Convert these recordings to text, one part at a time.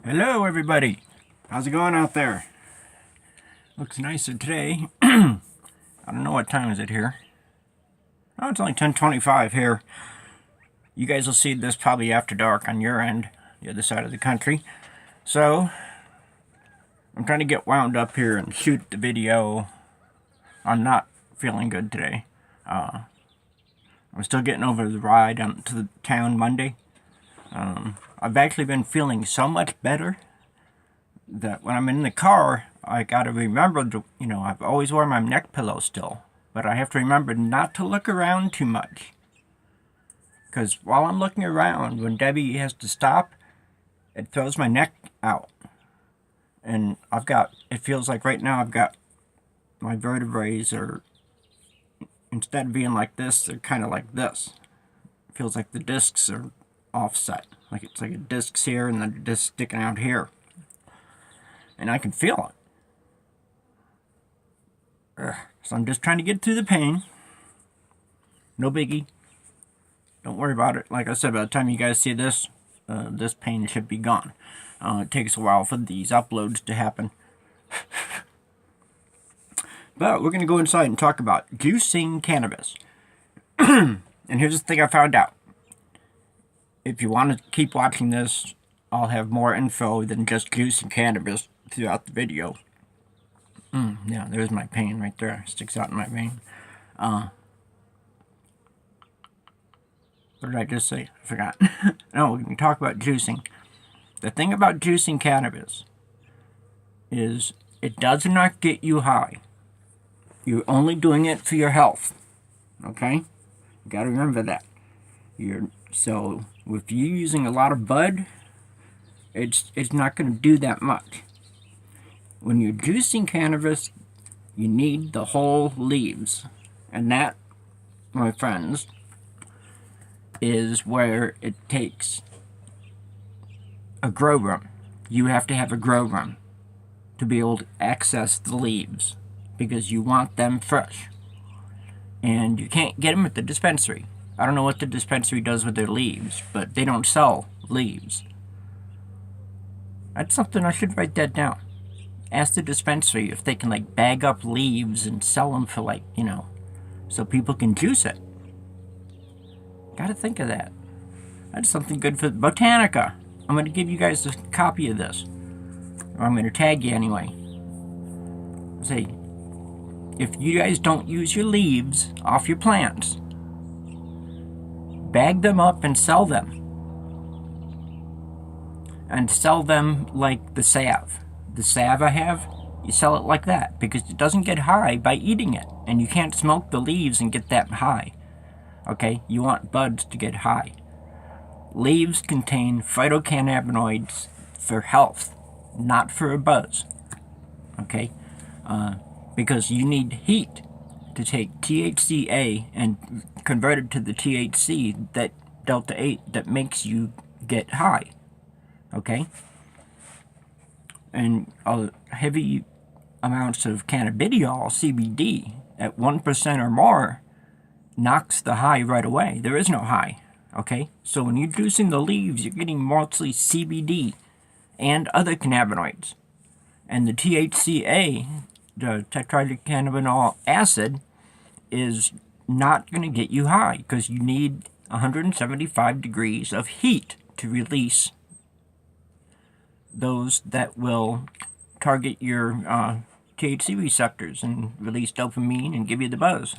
Hello everybody, how's it going out there? Looks nicer today. I don't know what time is it here. Oh, it's only 10:25 here. You guys will see this probably after dark on your end, the other side of the country. So, I'm trying to get wound up here and shoot the video. I'm not feeling good today. I'm still getting over the ride to the town Monday. I've actually been feeling so much better that when I'm in the car, I gotta remember to, I've always worn my neck pillow still, but I have to remember not to look around too much. Because while I'm looking around, when Debbie has to stop, it throws my neck out. And it feels like right now I've got my vertebrae are, instead of being like this, they're kind of like this. It feels like the discs are offset. Like it's like a disc's here and the disc sticking out here. And I can feel it. So I'm just trying to get through the pain. No biggie. Don't worry about it. Like I said, by the time you guys see this, this pain should be gone. It takes a while for these uploads to happen. But we're going to go inside and talk about juicing cannabis. And here's the thing I found out. If you want to keep watching this, I'll have more info than just juicing cannabis throughout the video. Yeah, there's my pain right there. It sticks out in my vein. What did I just say? I forgot. No, we can talk about juicing. The thing about juicing cannabis is it does not get you high. You're only doing it for your health. Okay? You gotta remember that. So if you're using a lot of bud, it's not gonna do that much. When you're juicing cannabis, you need the whole leaves. And that, my friends, is where it takes a grow room. You have to have a grow room to be able to access the leaves because you want them fresh. And you can't get them at the dispensary. I don't know what the dispensary does with their leaves, but they don't sell leaves. That's something I should write that down. Ask the dispensary if they can bag up leaves and sell them for so people can juice it. Gotta think of that. That's something good for Botanica. I'm gonna give you guys a copy of this. Or I'm gonna tag you anyway. Say, if you guys don't use your leaves off your plants, bag them up and sell them. And sell them like the salve. The salve I have, you sell it like that because it doesn't get high by eating it. And you can't smoke the leaves and get that high. Okay, you want buds to get high. Leaves contain phytocannabinoids for health, not for a buzz. Okay, because you need heat to take THCA and convert it to the THC, that delta 8 that makes you get high. Okay, and heavy amounts of cannabidiol, CBD, at 1% or more knocks the high right away. There is no high. Okay, so when you're juicing the leaves, you're getting mostly CBD and other cannabinoids. And the THCA, the tetrahydrocannabinol acid, is not going to get you high because you need 175 degrees of heat to release those that will target your THC receptors and release dopamine and give you the buzz.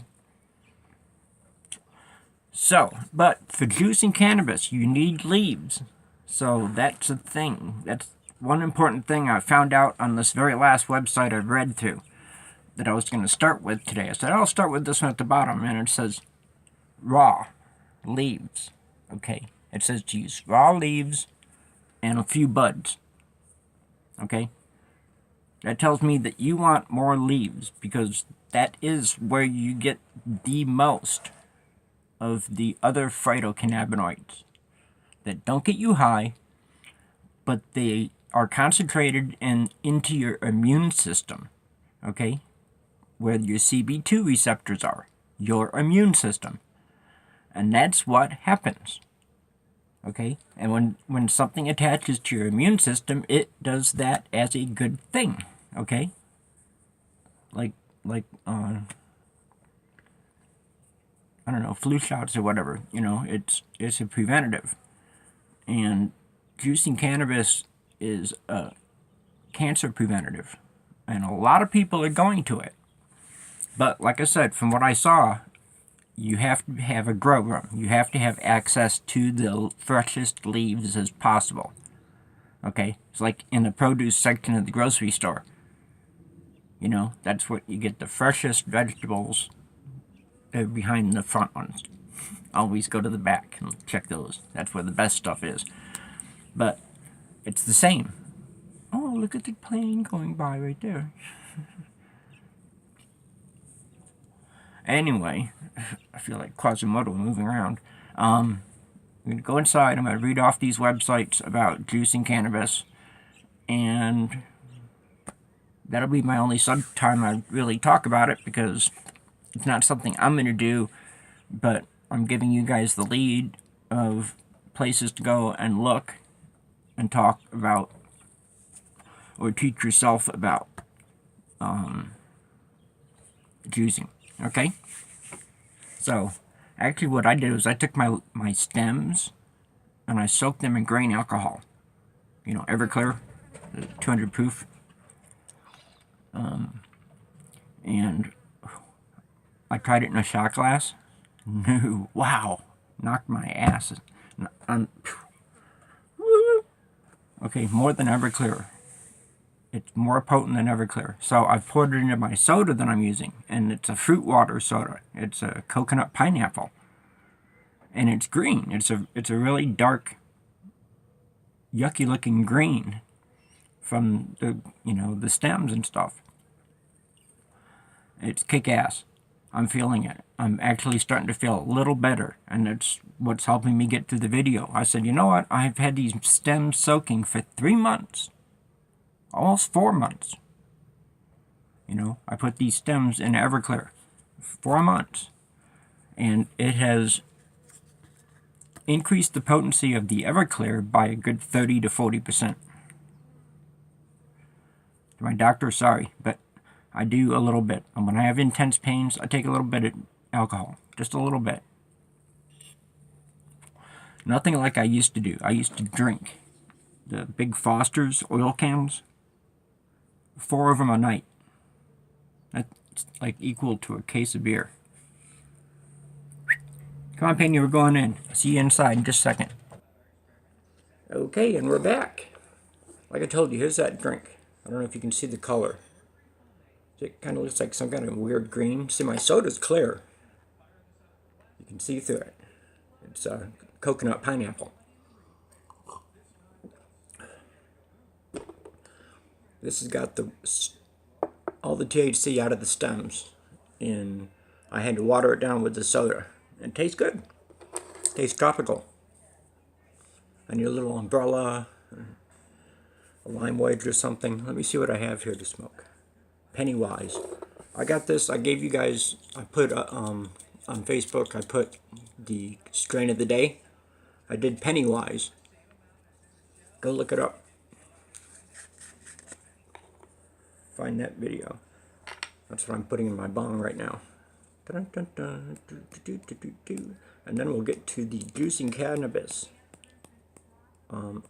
So, but for juicing cannabis, you need leaves. So that's a thing. That's one important thing I found out on this very last website I've read through that I was going to start with today. I said, I'll start with this one at the bottom, and it says raw leaves. Okay, it says to use raw leaves and a few buds. Okay, that tells me that you want more leaves because that is where you get the most of the other phytocannabinoids that don't get you high, but they are concentrated into your immune system, okay? Where your CB2 receptors are, your immune system. And that's what happens. Okay? And when something attaches to your immune system, it does that as a good thing. Okay? Like I don't know, flu shots or whatever. You know, it's a preventative. And juicing cannabis is a cancer preventative. And a lot of people are going to it. But like I said, from what I saw, you have to have a grow room. You have to have access to the freshest leaves as possible. Okay? It's like in the produce section of the grocery store. You know, that's what you get, the freshest vegetables behind the front ones. Always go to the back and check those. That's where the best stuff is. But it's the same. Oh, look at the plane going by right there. Anyway, I feel like Quasimodo moving around. I'm going to go inside. I'm going to read off these websites about juicing cannabis. And that'll be my only time I really talk about it, because it's not something I'm going to do. But I'm giving you guys the lead of places to go and look and talk about, or teach yourself about juicing. Okay? So, actually what I did was I took my stems and I soaked them in grain alcohol. You know, Everclear, 200 proof. And I tried it in a shot glass. No, wow, knocked my ass. Okay, more than Everclear. It's more potent than Everclear. So I've poured it into my soda that I'm using, and it's a fruit water soda. It's a coconut pineapple, and it's green. It's a really dark, yucky looking green from the stems and stuff. It's kick ass. I'm feeling it. I'm actually starting to feel a little better, and it's what's helping me get through the video. I said, you know what? I've had these stems soaking for 3 months. Almost 4 months. You know, I put these stems in Everclear 4 months, and it has increased the potency of the Everclear by a good 30 to 40%. My doctor, sorry, but I do a little bit. And when I have intense pains, I take a little bit of alcohol, just a little bit. Nothing like I used to do. I used to drink the big Foster's oil cans, 4 of them a night. That's like equal to a case of beer. Come on, Penny, we're going in. See you inside in just a second. Okay, and we're back. Like I told you, here's that drink. I don't know if you can see the color. It kind of looks like some kind of weird green. See, my soda's clear. You can see through it. It's coconut pineapple. This has got all the THC out of the stems, and I had to water it down with the soda. It tastes good. It tastes tropical. I need a little umbrella, a lime wedge or something. Let me see what I have here to smoke. Pennywise. I got this. I gave you guys. I put on Facebook. I put the strain of the day. I did Pennywise. Go look it up. Find that video. That's what I'm putting in my bong right now. Dun, dun, dun, and then we'll get to the juicing cannabis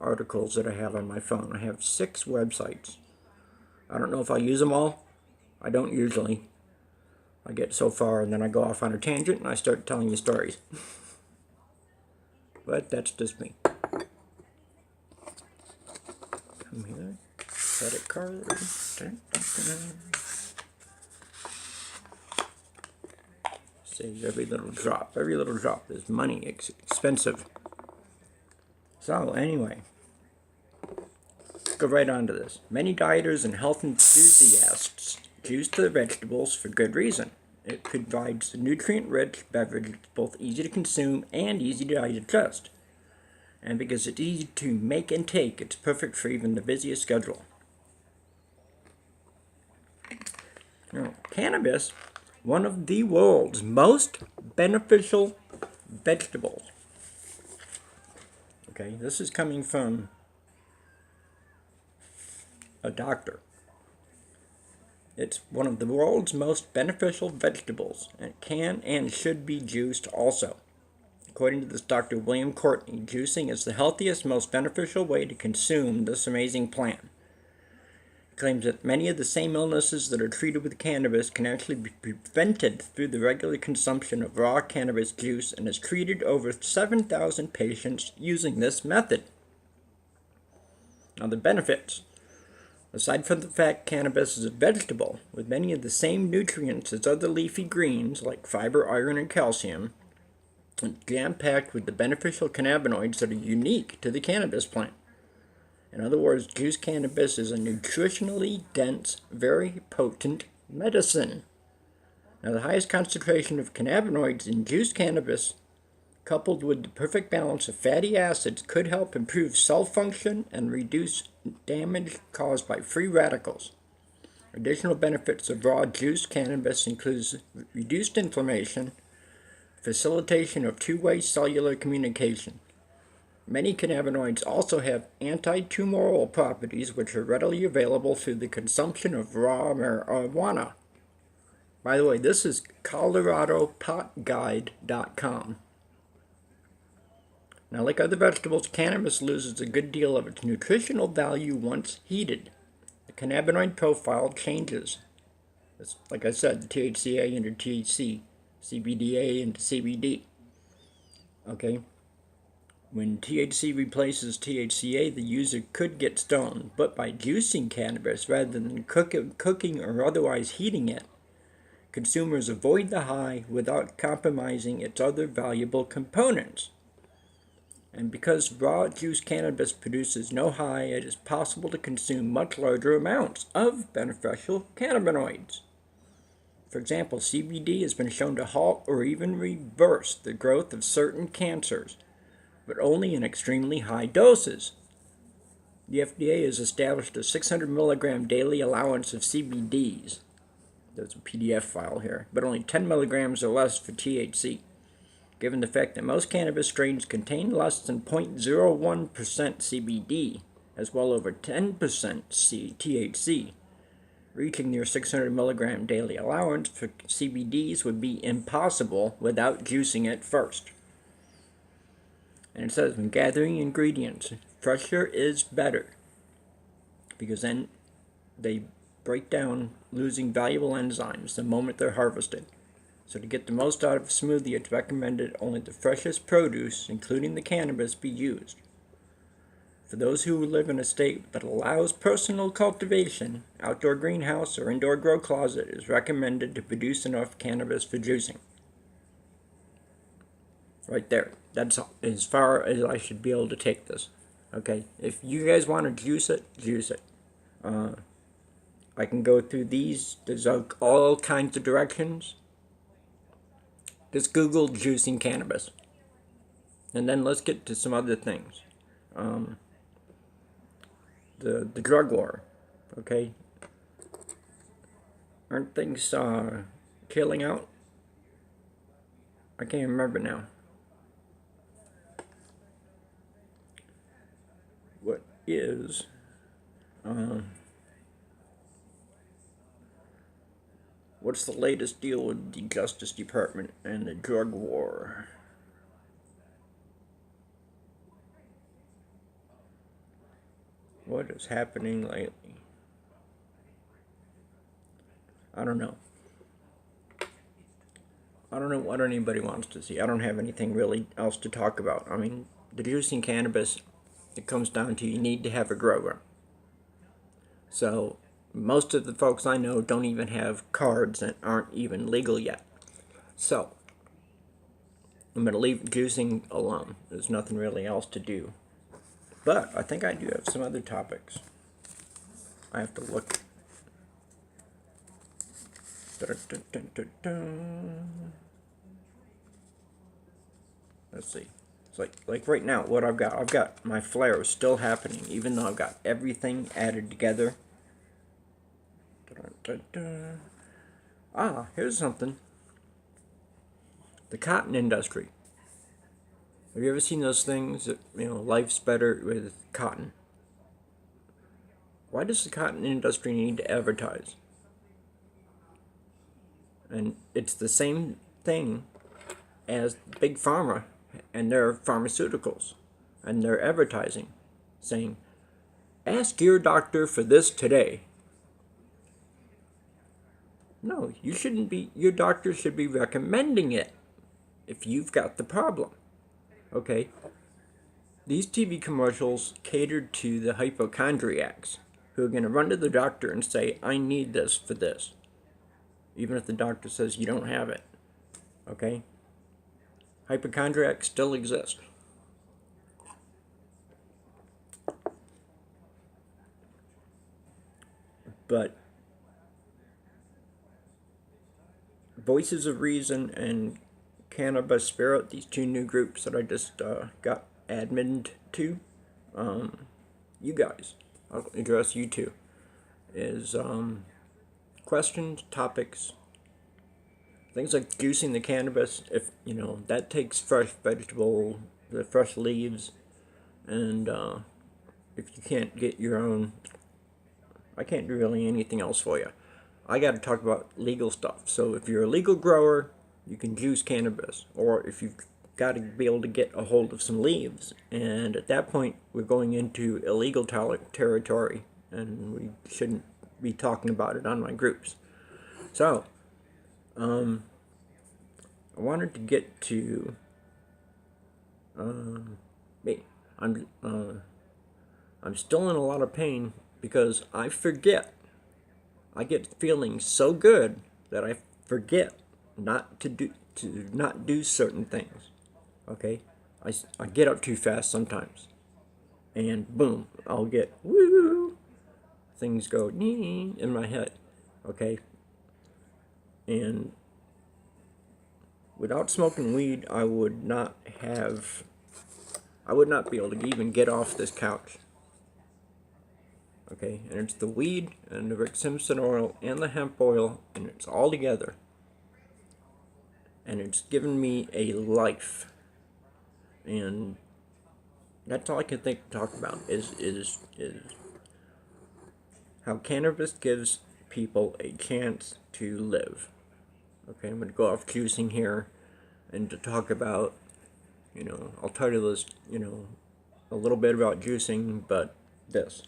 articles that I have on my phone. I have 6 websites. I don't know if I'll use them all. I don't usually. I get so far and then I go off on a tangent and I start telling you stories. But that's just me. Come here. Credit card. Dun, dun, dun. Saves every little drop. Every little drop is money. It's expensive. So anyway, let's go right on to this. Many dieters and health enthusiasts juice their vegetables for good reason. It provides a nutrient-rich beverage that's both easy to consume and easy to digest. And because it's easy to make and take, it's perfect for even the busiest schedule. Now, cannabis, one of the world's most beneficial vegetables. Okay, this is coming from a doctor. It's one of the world's most beneficial vegetables and can and should be juiced also. According to this Dr. William Courtney, juicing is the healthiest, most beneficial way to consume this amazing plant. He claims that many of the same illnesses that are treated with cannabis can actually be prevented through the regular consumption of raw cannabis juice, and has treated over 7,000 patients using this method. Now, the benefits. Aside from the fact cannabis is a vegetable with many of the same nutrients as other leafy greens like fiber, iron, and calcium, and jam-packed with the beneficial cannabinoids that are unique to the cannabis plant. In other words, juiced cannabis is a nutritionally dense, very potent medicine. Now, the highest concentration of cannabinoids in juiced cannabis, coupled with the perfect balance of fatty acids, could help improve cell function and reduce damage caused by free radicals. Additional benefits of raw juiced cannabis includes reduced inflammation, facilitation of two-way cellular communication. Many cannabinoids also have anti-tumoral properties, which are readily available through the consumption of raw marijuana. By the way, this is ColoradoPotGuide.com. Now, like other vegetables, cannabis loses a good deal of its nutritional value once heated. The cannabinoid profile changes. It's, like I said, THCA into THC, CBDA into CBD. Okay? When THC replaces THCA, the user could get stoned, but by juicing cannabis rather than cooking or otherwise heating it, consumers avoid the high without compromising its other valuable components. And because raw juiced cannabis produces no high, it is possible to consume much larger amounts of beneficial cannabinoids. For example, CBD has been shown to halt or even reverse the growth of certain cancers, but only in extremely high doses. The FDA has established a 600 milligram daily allowance of CBDs. There's a PDF file here, but only 10 milligrams or less for THC. Given the fact that most cannabis strains contain less than 0.01% CBD, as well over 10% THC, reaching their 600 milligram daily allowance for CBDs would be impossible without juicing it first. And it says, when gathering ingredients, fresher is better, because then they break down, losing valuable enzymes the moment they're harvested. So to get the most out of a smoothie, it's recommended only the freshest produce, including the cannabis, be used. For those who live in a state that allows personal cultivation, outdoor greenhouse or indoor grow closet is recommended to produce enough cannabis for juicing. Right there. That's as far as I should be able to take this. Okay, if you guys want to juice it, juice it. I can go through these. There's all kinds of directions. Just Google juicing cannabis. And then let's get to some other things. The drug war. Okay. Aren't things killing out? I can't remember now. What is what's the latest deal with the Justice Department and the drug war? What is happening lately? I don't know. I don't know what anybody wants to see. I don't have anything really else to talk about. I mean, the juicing cannabis, it comes down to you need to have a grower. So most of the folks I know don't even have cards that aren't even legal yet. So I'm going to leave juicing alone. There's nothing really else to do. But I think I do have some other topics. I have to look. Let's see. It's like right now, what I've got my flare still happening, even though I've got everything added together. Ah, here's something. The cotton industry. Have you ever seen those things that, life's better with cotton? Why does the cotton industry need to advertise? And it's the same thing as Big Pharma and their pharmaceuticals and their advertising, saying, ask your doctor for this today. No, you shouldn't be, your doctor should be recommending it if you've got the problem. Okay? These TV commercials catered to the hypochondriacs who are going to run to the doctor and say, I need this for this, even if the doctor says you don't have it. Okay? Hypochondriacs still exist. But Voices of Reason and Cannabis Spirit, these two new groups that I just got admin to, you guys, I'll address you two, is questions, topics, things like juicing the cannabis. If that takes fresh vegetable, the fresh leaves, and if you can't get your own, I can't do really anything else for you. I got to talk about legal stuff. So if you're a legal grower, you can juice cannabis, or if you've got to be able to get a hold of some leaves, and at that point we're going into illegal territory, and we shouldn't be talking about it on my groups. So I wanted to get to me. I'm still in a lot of pain because I forget. I get feeling so good that I forget not to do certain things. Okay, I get up too fast sometimes, and boom, I'll get woo. Things go in my head. Okay, and without smoking weed, I would not be able to even get off this couch. Okay, and it's the weed and the Rick Simpson oil and the hemp oil, and it's all together. And it's given me a life. And that's all I can talk about is how cannabis gives people a chance to live. Okay, I'm going to go off juicing here and to talk about, I'll try to list, a little bit about juicing, but this.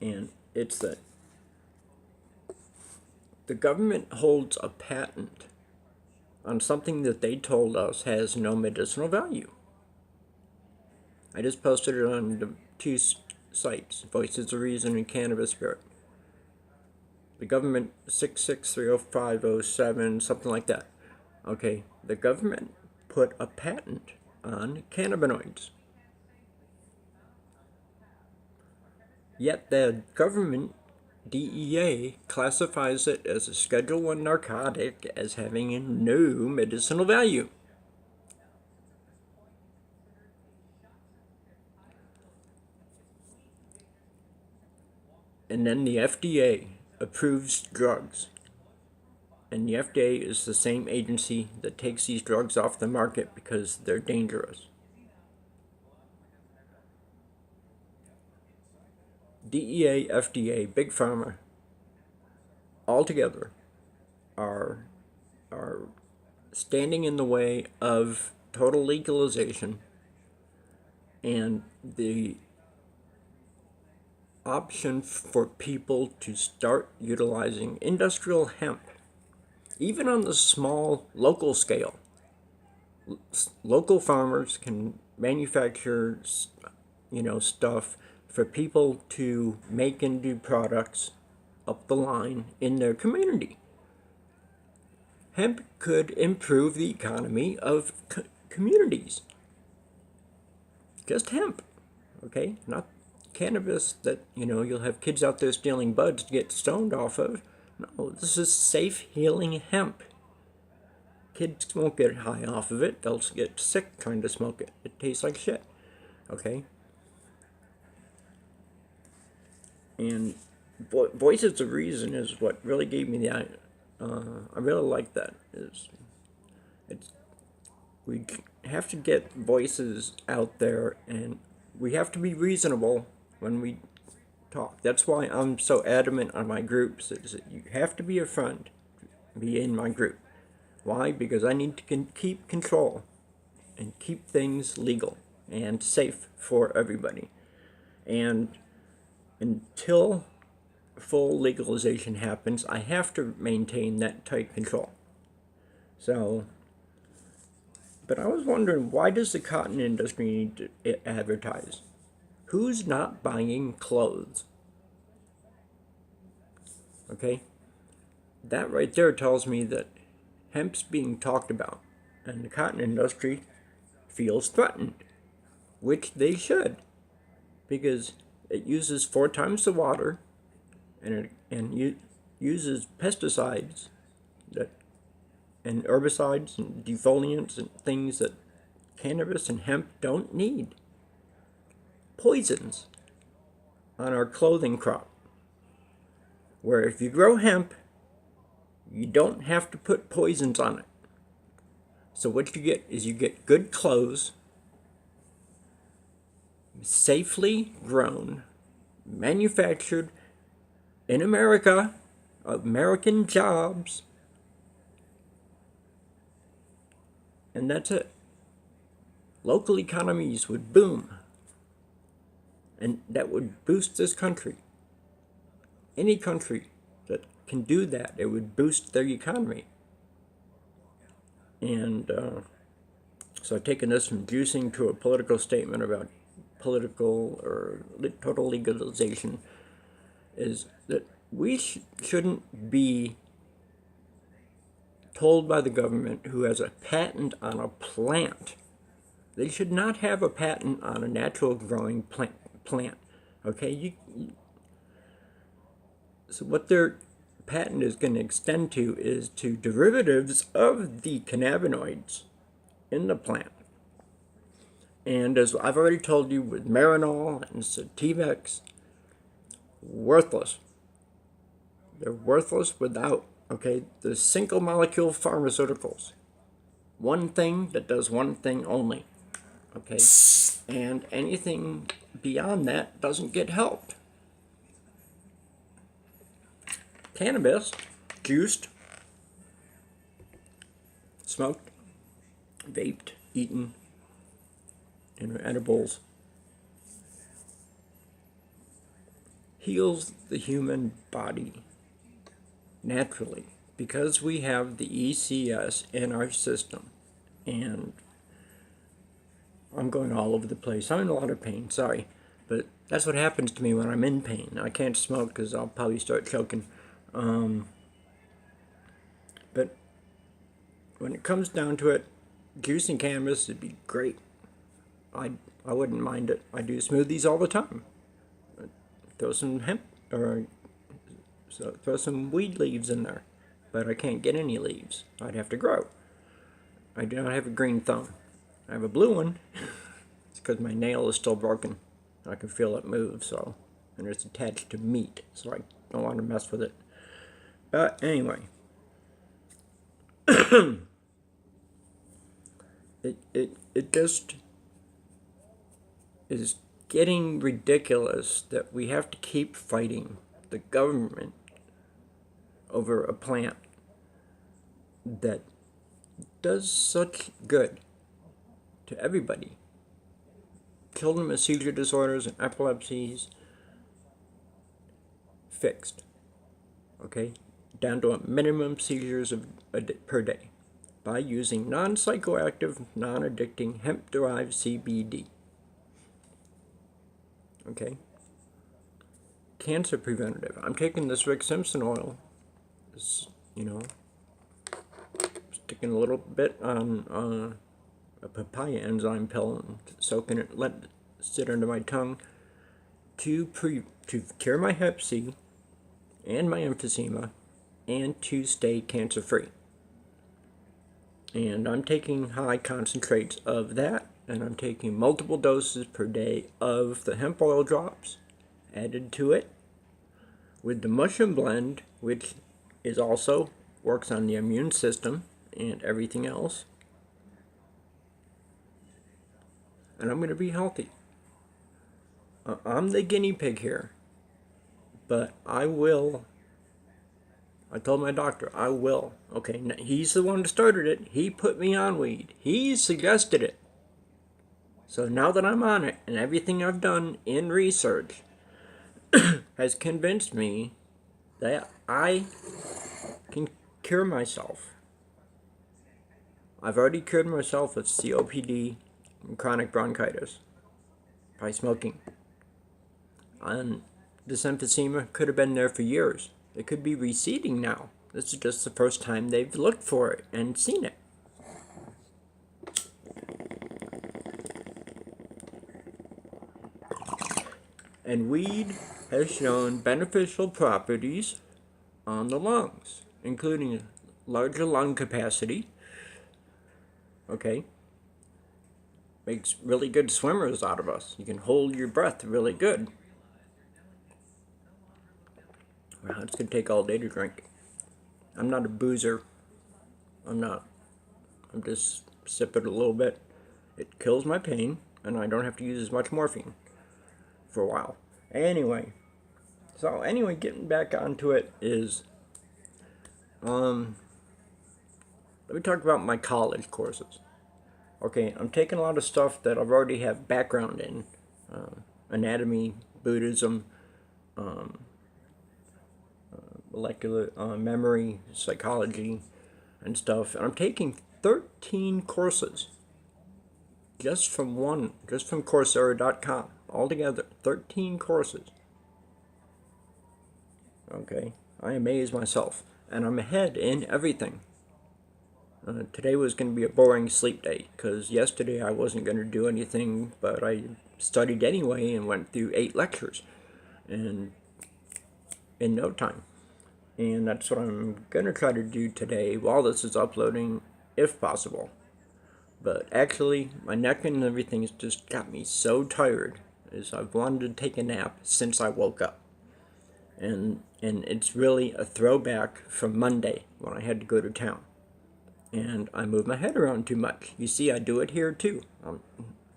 And it's that the government holds a patent on something that they told us has no medicinal value. I just posted it on the two sites, Voices of Reason and Cannabis Spirit. The government 6630507, something like that. Okay, the government put a patent on cannabinoids. Yet the government, DEA, classifies it as a Schedule I narcotic as having no medicinal value. And then the FDA approves drugs. And the FDA is the same agency that takes these drugs off the market because they're dangerous. DEA, FDA, Big Pharma, all together are standing in the way of total legalization and the option for people to start utilizing industrial hemp, even on the small local scale. Local farmers can manufacture, stuff for people to make and do products up the line in their community. Hemp could improve the economy of communities. Just hemp, okay? Not cannabis that, you'll have kids out there stealing buds to get stoned off of. No, this is safe, healing hemp. Kids won't get high off of it. They'll get sick trying to smoke it. It tastes like shit, okay? And Voices of Reason is what really gave me I really like that. We have to get voices out there, and we have to be reasonable when we talk. That's why I'm so adamant on my groups, is that you have to be a friend, be in my group. Why? Because I need to keep control and keep things legal and safe for everybody. And until full legalization happens, I have to maintain that tight control. So, but I was wondering, why does the cotton industry need to advertise? Who's not buying clothes? Okay? That right there tells me that hemp's being talked about, and the cotton industry feels threatened, which they should, because it uses 4 times the water, and uses pesticides and herbicides and defoliants and things that cannabis and hemp don't need. Poisons on our clothing crop, where if you grow hemp, you don't have to put poisons on it. So what you get is you get good clothes, safely grown, manufactured in America, American jobs, and that's it. Local economies would boom, and that would boost this country. Any country that can do that, it would boost their economy. And so I've taken this from juicing to a political statement about political or total legalization, is that we shouldn't be told by the government who has a patent on a plant. They should not have a patent on a natural growing plant. Okay, so what their patent is going to extend to is to derivatives of the cannabinoids in the plant. And as I've already told you, with Marinol and Sativex, worthless. They're worthless without, the single molecule pharmaceuticals. One thing that does one thing only, and anything beyond that doesn't get helped. Cannabis, juiced, smoked, vaped, eaten, in edibles, heals the human body naturally, because we have the ECS in our system. And I'm going all over the place. I'm in a lot of pain, sorry, but that's what happens to me when I'm in pain. I can't smoke because I'll probably start choking. But when it comes down to it, juicing cannabis would be great. I wouldn't mind it. I do smoothies all the time. Throw some hemp or throw some weed leaves in there, but I can't get any leaves. I'd have to grow. I do not have a green thumb. I have a blue one. It's because my nail is still broken. I can feel it move, and it's attached to meat, so I don't want to mess with it. But anyway, it just is getting ridiculous that we have to keep fighting the government over a plant that does such good to everybody. Children with seizure disorders and epilepsies fixed, down to a minimum seizures per day by using non-psychoactive, non-addicting hemp-derived CBD. Cancer preventative. I'm taking this Rick Simpson oil, sticking a little bit on a papaya enzyme pill and soaking it, let it sit under my tongue to cure my hep C and my emphysema and to stay cancer free. And I'm taking high concentrates of that, and I'm taking multiple doses per day of the hemp oil drops added to it with the mushroom blend, which is also works on the immune system and everything else. and I'm going to be healthy. I'm the guinea pig here, but I will. I told my doctor, I will. Okay, he's the one that started it. He put me on weed. He suggested it. So now that I'm on it, and everything I've done in research has convinced me that I can cure myself. I've already cured myself of COPD and chronic bronchitis by smoking. And this emphysema could have been there for years. It could be receding now. This is just the first time they've looked for it and seen it. And weed has shown beneficial properties on the lungs, including larger lung capacity. Okay. Makes really good swimmers out of us. You can hold your breath really good. Wow, it's going to take all day to drink. I'm not a boozer. I'm just sip it a little bit. It kills my pain, and I don't have to use as much morphine for a while. Anyway, getting back onto it is, let me talk about my college courses. Okay, I'm taking a lot of stuff that I've already have background in, anatomy, Buddhism, molecular memory, psychology, and stuff. And I'm taking 13 courses just from Coursera.com. Altogether, 13 courses. Okay, I amaze myself, and I'm ahead in everything. Today was going to be a boring sleep day, because yesterday I wasn't going to do anything, but I studied anyway and went through 8 lectures, and in no time. And that's what I'm going to try to do today while this is uploading, if possible. But actually, my neck and everything has just got me so tired, as I've wanted to take a nap since I woke up. And it's really a throwback from Monday, when I had to go to town. And I move my head around too much. You see, I do it here too.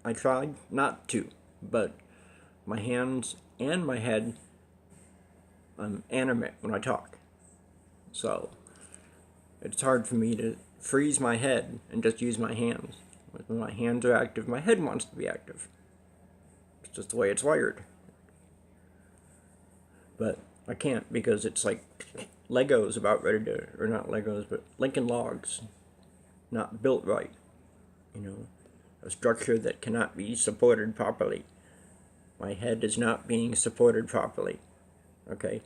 I tried not to, but my hands and my head, I'm animate when I talk. So it's hard for me to freeze my head and just use my hands. When my hands are active, my head wants to be active. It's just the way it's wired. But I can't, because it's like Legos about ready to, or not Legos, but Lincoln Logs. Not built right, a structure that cannot be supported properly. My head is not being supported properly. Okay,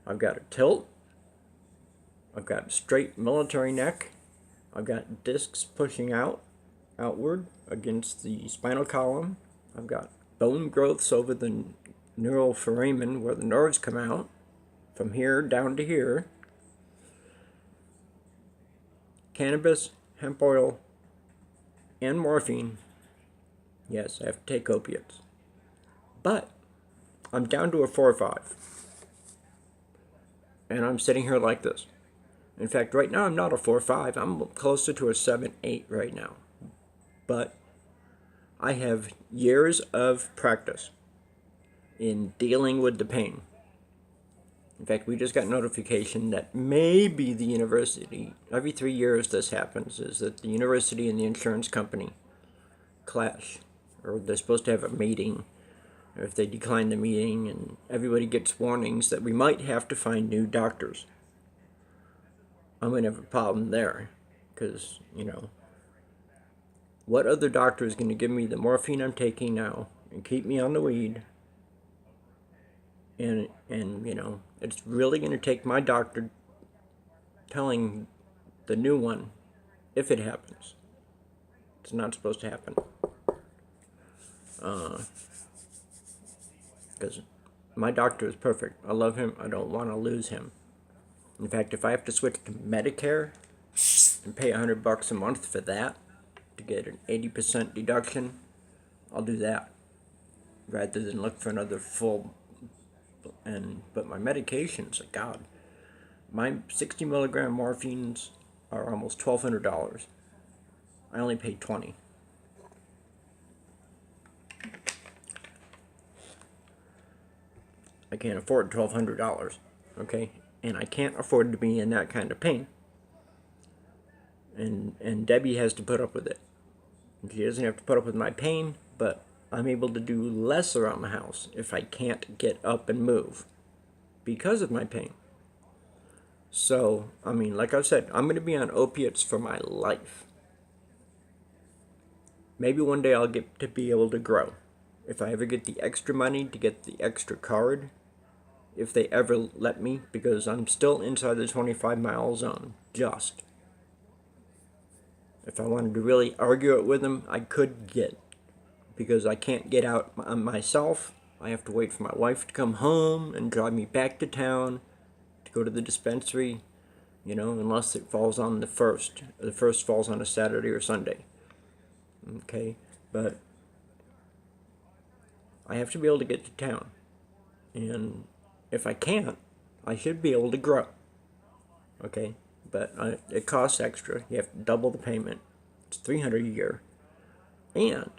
I've got a tilt, I've got a straight military neck, I've got discs pushing outward against the spinal column, I've got bone growths over the neural foramen where the nerves come out, from here down to here. Cannabis, hemp oil, and morphine. Yes, I have to take opiates. But I'm down to a 4 or 5. And I'm sitting here like this. In fact, right now I'm not a 4 or 5. I'm closer to a 7, 8 right now. But I have years of practice in dealing with the pain. In fact, we just got notification that maybe the university, every 3 years this happens, is that the university and the insurance company clash. Or they're supposed to have a meeting. Or if they decline the meeting, and everybody gets warnings that we might have to find new doctors. I'm going to have a problem there. Because, what other doctor is going to give me the morphine I'm taking now and keep me on the weed? And it's really going to take my doctor telling the new one if it happens. It's not supposed to happen. Because my doctor is perfect. I love him. I don't want to lose him. In fact, if I have to switch to Medicare and pay $100 a month for that to get an 80% deduction, I'll do that rather than look for another full. But my medications, God, my 60 milligram morphines are almost $1,200. I only paid $20. I can't afford $1,200, okay? And I can't afford to be in that kind of pain. And Debbie has to put up with it. She doesn't have to put up with my pain, but I'm able to do less around the house if I can't get up and move because of my pain. So, I mean, like I said, I'm going to be on opiates for my life. Maybe one day I'll get to be able to grow. If I ever get the extra money to get the extra card, if they ever let me, because I'm still inside the 25-mile zone, just. If I wanted to really argue it with them, I could get, because I can't get out myself. I have to wait for my wife to come home and drive me back to town to go to the dispensary, unless it falls on the first. The first falls on a Saturday or Sunday. Okay, but I have to be able to get to town. And if I can't, I should be able to grow. Okay, but it costs extra. You have to double the payment. It's $300 a year. And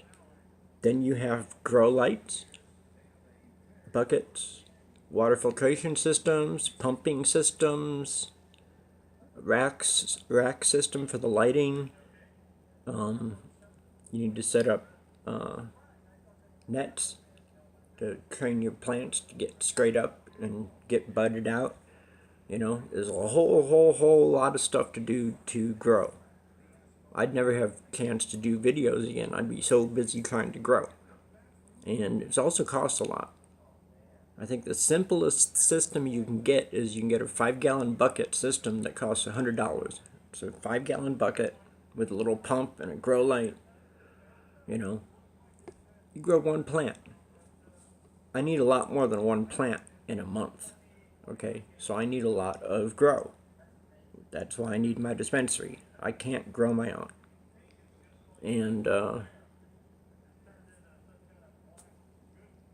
then you have grow lights, buckets, water filtration systems, pumping systems, rack system for the lighting. You need to set up nets to train your plants to get straight up and get budded out. There's a whole lot of stuff to do to grow. I'd never have a chance to do videos again. I'd be so busy trying to grow. And it also costs a lot. I think the simplest system you can get is you can get a 5-gallon bucket system that costs $100. It's a 5-gallon bucket with a little pump and a grow light. You grow one plant. I need a lot more than one plant in a month. Okay, so I need a lot of grow. That's why I need my dispensary. I can't grow my own. And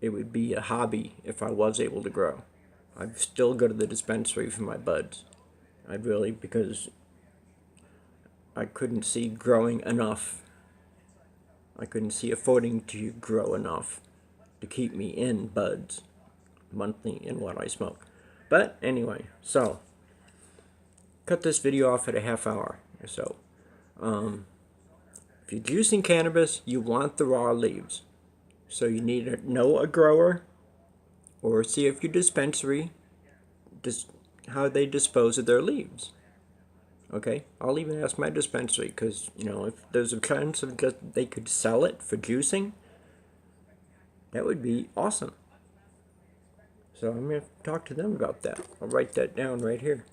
it would be a hobby if I was able to grow. I'd still go to the dispensary for my buds. I'd really, because I couldn't see growing enough. I couldn't see affording to grow enough to keep me in buds monthly in what I smoke. But anyway, so cut this video off at a half hour or so. If you're juicing cannabis, you want the raw leaves. So you need to know a grower or see if your dispensary, how they dispose of their leaves. Okay, I'll even ask my dispensary, because, if there's a chance of they could sell it for juicing, that would be awesome. So I'm going to talk to them about that. I'll write that down right here.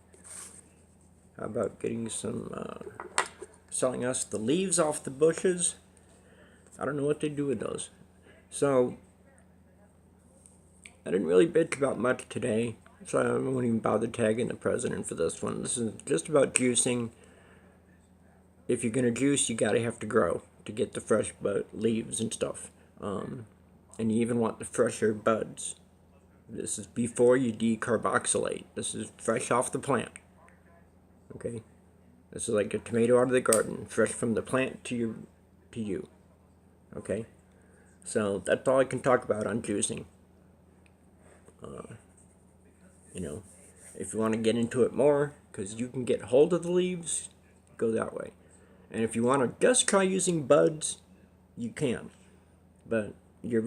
How about getting some, selling us the leaves off the bushes? I don't know what they do with those. So, I didn't really bitch about much today. So I won't even bother tagging the president for this one. This is just about juicing. If you're going to juice, you gotta have to grow to get the fresh leaves and stuff. And you even want the fresher buds. This is before you decarboxylate. This is fresh off the plant. Okay? This is like a tomato out of the garden. Fresh from the plant to you. Okay? So that's all I can talk about on juicing. If you want to get into it more, because you can get hold of the leaves, go that way. And if you want to just try using buds, you can. But you're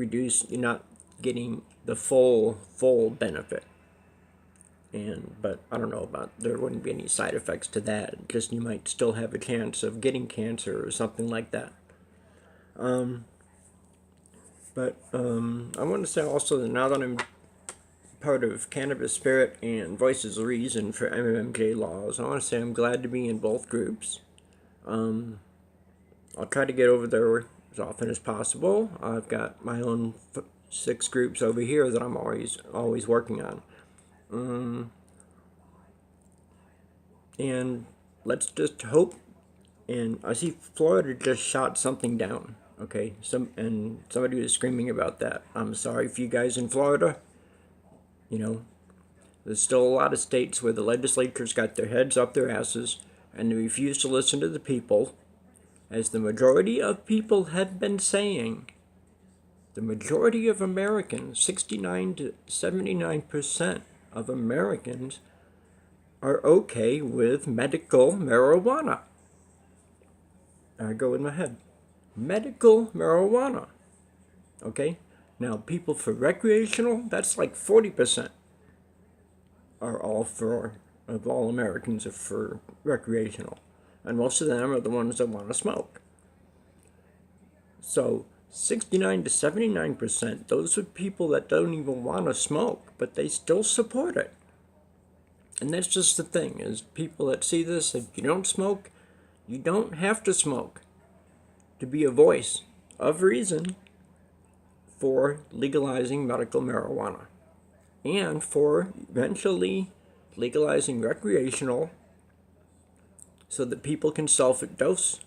not getting the full benefit. But I don't know there wouldn't be any side effects to that. Just you might still have a chance of getting cancer or something like that. I want to say also that now that I'm part of Cannabis Spirit and Voices of Reason for MMJ Laws, I want to say I'm glad to be in both groups. I'll try to get over there as often as possible. I've got my own 6 groups over here that I'm always working on. And let's just hope. And I see Florida just shot something down. Okay, somebody was screaming about that. I'm sorry for you guys in Florida. There's still a lot of states where the legislatures got their heads up their asses and they refuse to listen to the people, as the majority of people have been saying. The majority of Americans, 69 to 79% of Americans, are okay with medical marijuana. I go in my head. Medical marijuana. Okay? Now, people for recreational, that's like 40% are all for, of all Americans are for recreational. And most of them are the ones that want to smoke. So, 69 to 79%, those are people that don't even want to smoke, but they still support it. And that's just the thing, is people that see this, if you don't smoke, you don't have to smoke to be a voice of reason for legalizing medical marijuana and for eventually legalizing recreational so that people can self-dose,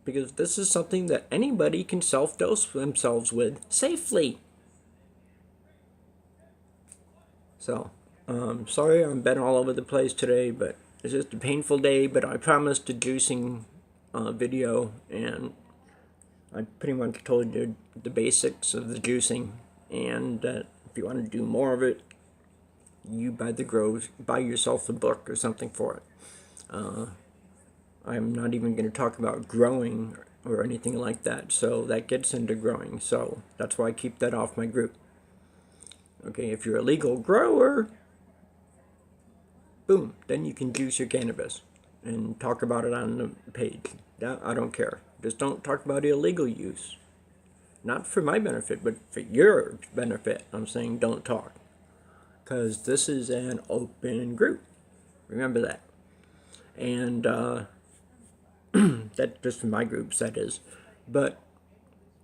because this is something that anybody can self-dose themselves with safely. So, sorry I've been all over the place today, but it's just a painful day, but I promised a juicing video, and I pretty much told you the basics of the juicing, and that if you want to do more of it, you buy yourself a book or something for it. I'm not even going to talk about growing or anything like that, so that gets into growing, so that's why I keep that off my group. Okay, if you're a legal grower, boom, then you can juice your cannabis and talk about it on the page. I don't care. Just don't talk about illegal use. Not for my benefit, but for your benefit. I'm saying don't talk. Because this is an open group. Remember that. And that's just for my groups, that is. But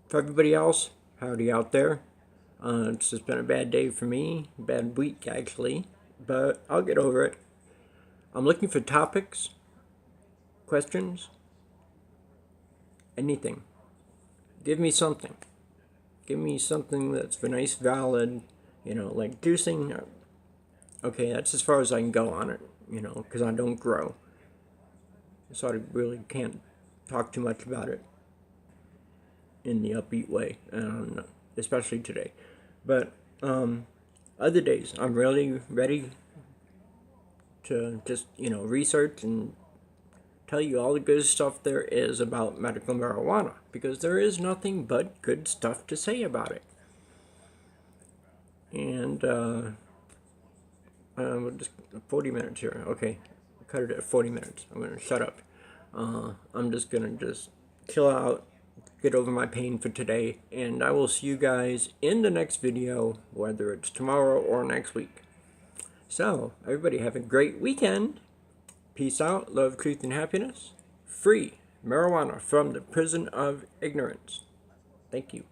for everybody else, howdy out there. It's just been a bad day for me. Bad week, actually. But I'll get over it. I'm looking for topics, questions, anything. Give me something. Give me something that's nice, valid, like juicing. Okay, that's as far as I can go on it, because I don't grow. So I really can't talk too much about it in the upbeat way, especially today. But other days, I'm really ready to just, research and tell you all the good stuff there is about medical marijuana, because there is nothing but good stuff to say about it. And just 40 minutes here. Okay, cut it at 40 minutes. I'm gonna shut up. I'm just gonna chill out, get over my pain for today, and I will see you guys in the next video, whether it's tomorrow or next week. So, everybody have a great weekend. Peace out, love, truth, and happiness. Free marijuana from the prison of ignorance. Thank you.